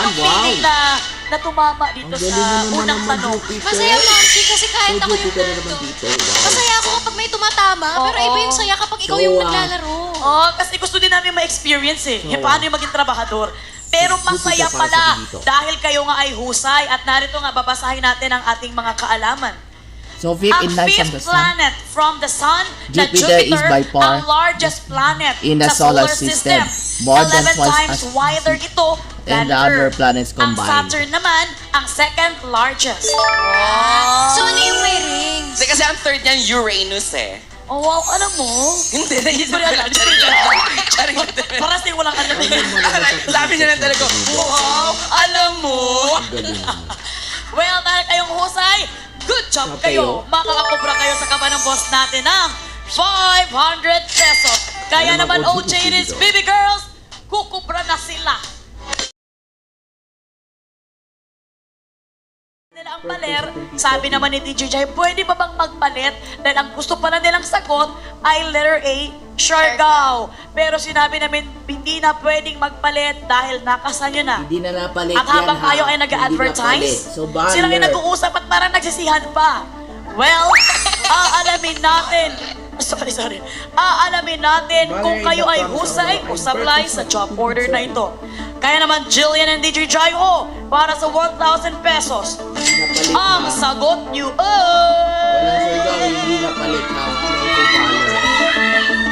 ang wow. feeling na tumama dito Ang galing sa na naman unang ng tanong? mag-Jupiter. Masaya, Mamsi, kasi kahit ako Jupiter yung ka na naman dito. Wow. Masaya ako kapag may tumatama, pero Oo. iba yung saya kapag ikaw So, yung naglalaro. Oh, kasi gusto din namin ma-experience eh. Oo. Paano yung maging trabahador. Pero masaya Jupiter para pala sa dito. dahil kayo nga ay husay at narito nga babasahin natin ang ating mga kaalaman. So, fifth Ang in line from fifth the sun. planet from the sun, na Jupiter is by far ang largest planet in the sa solar system. More than 11 twice times as wider ito than than the other Earth. planets Ang combined. Saturn naman, ang second largest. So, ano yung may rings? Hindi, kasi ang third niyan, Uranus eh. Oh, wow, alam mo? Hindi, naisip ko Hindi lang. ko alam. Charing. Parang sa'yo walang alam eh. Sabi niya lang talaga, wow, alam mo. Galing. Well, dahil kayong husay, good job kayo. Makakakubra kayo sa kaba ng boss natin ng 500 pesos. Kaya Ano naman, mag-OG OJ's dito? baby girls, kukubra na sila. Nila ang paler, sabi naman ni DJ Jai, pwede ba bang magpalit? Dahil ang gusto pala nilang sagot ay letter A, Siargao. Pero sinabi namin, hindi na pwedeng magpalit dahil nakasan nyo na. Hindi na napalit At habang tayo ay nag-advertise, So, baller. sila ay nag-uusap at parang nagsisihan pa. Well, aalamin natin. Sorry. Aalamin natin kung kayo ay husay o sablay sa job order na ito. Kaya naman, Jillian and DJ Jaiho, para sa 1,000 pesos. Ang sagot nyo Walang ay... surgaw, hindi napalit ha. Walang baller.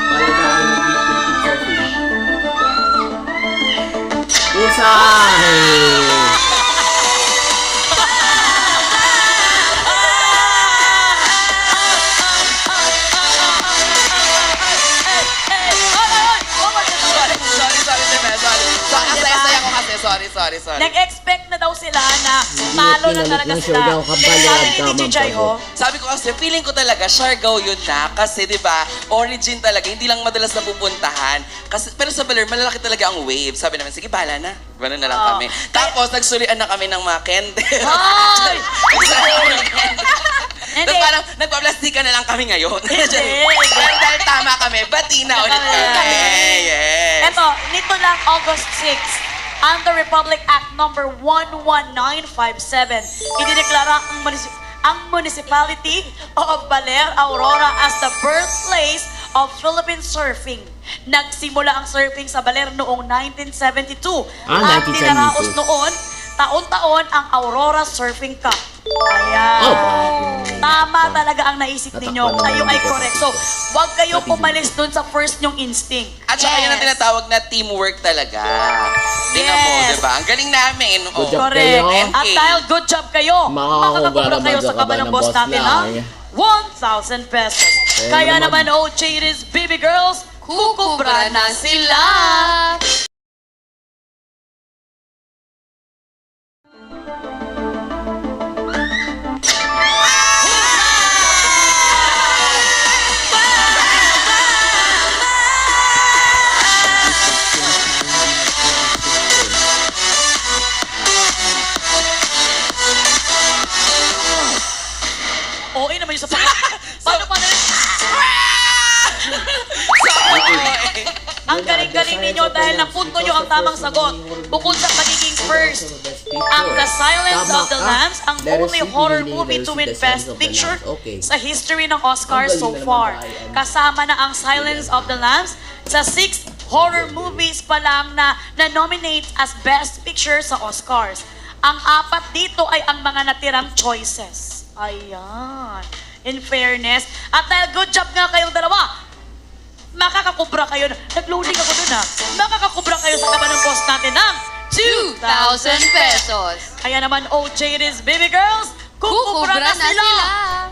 Palagahan ng Philippine fish. Usay! Sorry, saya ko kasi. Sorry. Nag-expect na daw sila na talo na pinalit talaga ng sila. Siargao, kabalo Sabi at ni DJ tamang Jaiho, Sabi ko kasi, feeling ko talaga, Siargao yun na. Kasi, di ba, origin talaga, hindi lang madalas na pupuntahan. Kasi, pero sa Baler, malalaki talaga ang wave. Sabi namin, sige, bahala na. Gano'n na lang Oo. kami. Tapos, nagsulian na kami ng mga candle. Ay! Tapos Hindi. parang nagpa-plastikan na lang kami ngayon. Hindi. Pero dahil tama kami, bati na ulit kami. Yes. Eto, nito lang August 6, under Republic Act number 11957, idineklara ang Municipality of Baler, Aurora as the birthplace of Philippine surfing. Nagsimula ang surfing sa Baler noong 1972 at 1972. dinaraos noon taon-taon ang Aurora Surfing Cup. Ayan. Oh. Tama talaga ang naisip ninyo. Tatakpan Kayo naman ay dito. correct. So, huwag kayong Sabi umalis dun sa first nyong instinct. At saka yun ang Yes. tinatawag na teamwork talaga. Tingnan mo, Yes. di ba? Ang galing namin. Oh. Good job. Correct. kayo. At dahil good job kayo, Makakakubra makakakubra kayo naman sa sa kaba ng boss natin ng Lai. 1,000 pesos. Kaya naman, OJ's baby girls, kukubra na sila. Okay naman yung sa Paano pa na Ang galing-galing ninyo dahil napunto nyo ang tamang sagot. Bukod sa pagiging first, ang The Silence of the Lambs, ang only horror movie to win Best Picture sa history ng Oscars so far. Kasama na ang Silence of the Lambs sa 6 horror movies pa lang na na-nominate as Best Picture sa Oscars. Ang 4 dito ay ang mga natirang choices. Ayan. In fairness. At dahil good job nga kayong dalawa, makakakubra kayo. Nag-loading ako dun ha. Makakakubra kayo sa kaba ng boss natin ng 2,000 pesos. Kaya naman, OJ it is, baby girls, kukubra Kukubra na na sila. sila.